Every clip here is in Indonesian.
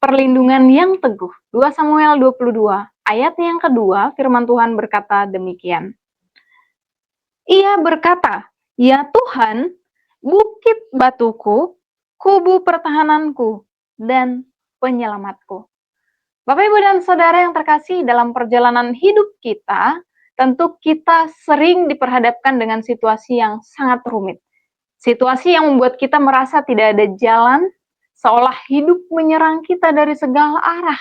perlindungan yang teguh. 2 Samuel 22, ayat yang kedua, firman Tuhan berkata demikian. Ia berkata, "Ya Tuhan, bukit batuku, kubu pertahananku, dan penyelamatku." Bapak, Ibu, dan Saudara yang terkasih, dalam perjalanan hidup kita, tentu kita sering diperhadapkan dengan situasi yang sangat rumit. Situasi yang membuat kita merasa tidak ada jalan, seolah hidup menyerang kita dari segala arah.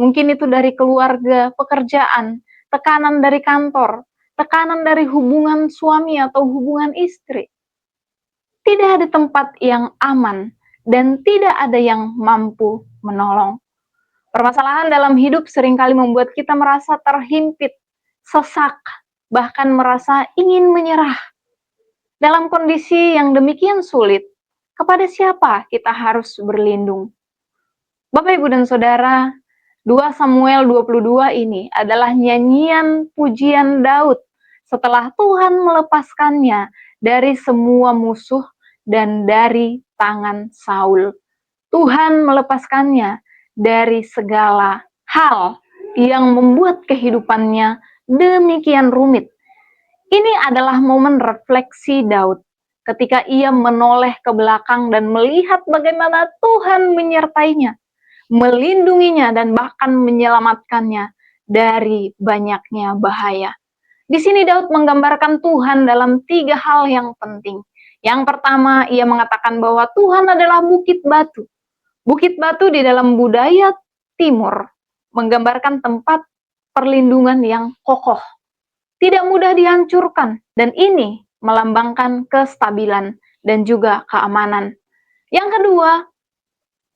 Mungkin itu dari keluarga, pekerjaan, tekanan dari kantor, tekanan dari hubungan suami atau hubungan istri. Tidak ada tempat yang aman dan tidak ada yang mampu menolong. Permasalahan dalam hidup seringkali membuat kita merasa terhimpit, sesak, bahkan merasa ingin menyerah. Dalam kondisi yang demikian sulit, kepada siapa kita harus berlindung? Bapak, Ibu, dan Saudara, 2 Samuel 22 ini adalah nyanyian pujian Daud setelah Tuhan melepaskannya dari semua musuh dan dari tangan Saul. Tuhan melepaskannya dari segala hal yang membuat kehidupannya demikian rumit. Ini adalah momen refleksi Daud ketika ia menoleh ke belakang dan melihat bagaimana Tuhan menyertainya, melindunginya, dan bahkan menyelamatkannya dari banyaknya bahaya. Di sini Daud menggambarkan Tuhan dalam 3 hal yang penting. Yang pertama, ia mengatakan bahwa Tuhan adalah bukit batu. Bukit batu di dalam budaya timur menggambarkan tempat perlindungan yang kokoh, tidak mudah dihancurkan, dan ini melambangkan kestabilan dan juga keamanan. Yang kedua,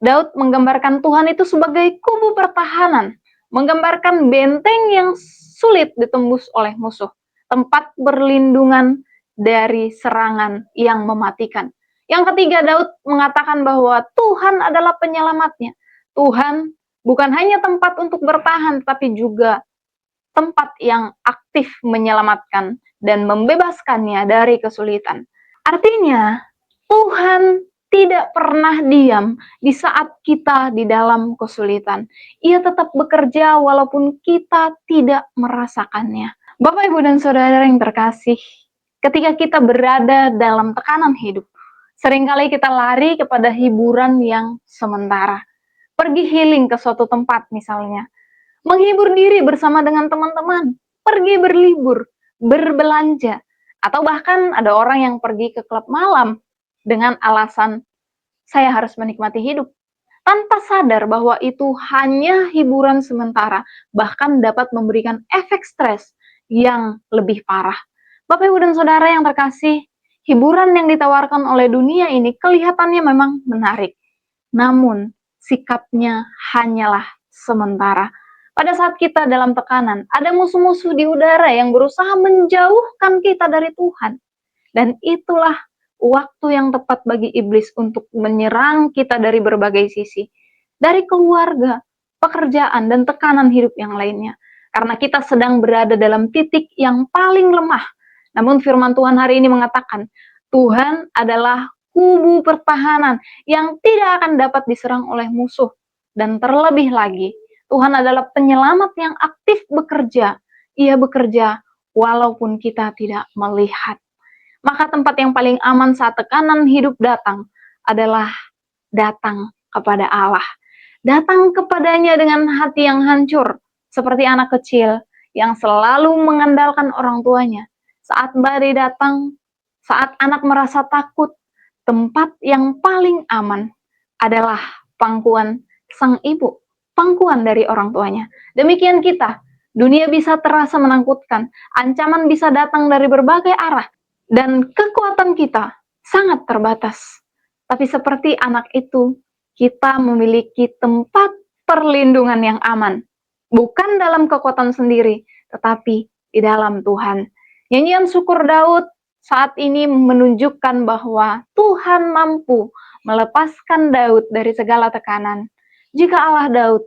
Daud menggambarkan Tuhan itu sebagai kubu pertahanan, menggambarkan benteng yang sulit ditembus oleh musuh, tempat berlindungan dari serangan yang mematikan. Yang ketiga, Daud mengatakan bahwa Tuhan adalah penyelamatnya. Tuhan bukan hanya tempat untuk bertahan, tapi juga tempat yang aktif menyelamatkan dan membebaskannya dari kesulitan. Artinya, Tuhan tidak pernah diam di saat kita di dalam kesulitan. Ia tetap bekerja walaupun kita tidak merasakannya. Bapak, Ibu, dan Saudara yang terkasih, ketika kita berada dalam tekanan hidup, seringkali kita lari kepada hiburan yang sementara. Pergi healing ke suatu tempat misalnya, menghibur diri bersama dengan teman-teman, pergi berlibur, berbelanja, atau bahkan ada orang yang pergi ke klub malam dengan alasan saya harus menikmati hidup, tanpa sadar bahwa itu hanya hiburan sementara, bahkan dapat memberikan efek stres yang lebih parah. Bapak, Ibu, dan Saudara yang terkasih, hiburan yang ditawarkan oleh dunia ini kelihatannya memang menarik, namun sikapnya hanyalah sementara. Pada saat kita dalam tekanan, ada musuh-musuh di udara yang berusaha menjauhkan kita dari Tuhan. Dan itulah waktu yang tepat bagi iblis untuk menyerang kita dari berbagai sisi. Dari keluarga, pekerjaan, dan tekanan hidup yang lainnya. Karena kita sedang berada dalam titik yang paling lemah. Namun firman Tuhan hari ini mengatakan, Tuhan adalah kubu pertahanan yang tidak akan dapat diserang oleh musuh. Dan terlebih lagi, Tuhan adalah penyelamat yang aktif bekerja. Ia bekerja walaupun kita tidak melihat. Maka tempat yang paling aman saat tekanan hidup datang adalah datang kepada Allah. Datang kepadanya dengan hati yang hancur, seperti anak kecil yang selalu mengandalkan orang tuanya. Saat badai datang, saat anak merasa takut, tempat yang paling aman adalah pangkuan sang ibu, pangkuan dari orang tuanya. Demikian kita, dunia bisa terasa menakutkan, ancaman bisa datang dari berbagai arah, dan kekuatan kita sangat terbatas. Tapi seperti anak itu, kita memiliki tempat perlindungan yang aman. Bukan dalam kekuatan sendiri, tetapi di dalam Tuhan. Nyanyian syukur Daud saat ini menunjukkan bahwa Tuhan mampu melepaskan Daud dari segala tekanan. Jika Allah Daud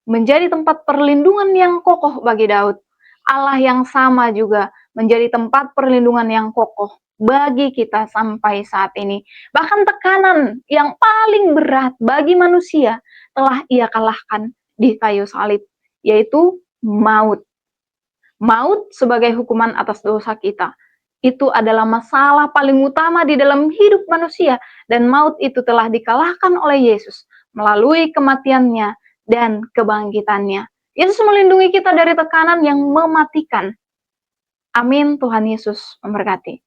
menjadi tempat perlindungan yang kokoh bagi Daud, Allah yang sama juga menjadi tempat perlindungan yang kokoh bagi kita sampai saat ini. Bahkan tekanan yang paling berat bagi manusia telah Ia kalahkan di kayu salib, yaitu maut. Maut sebagai hukuman atas dosa kita. Itu adalah masalah paling utama di dalam hidup manusia, dan maut itu telah dikalahkan oleh Yesus melalui kematiannya dan kebangkitannya. Yesus melindungi kita dari tekanan yang mematikan. Amin. Tuhan Yesus memberkati.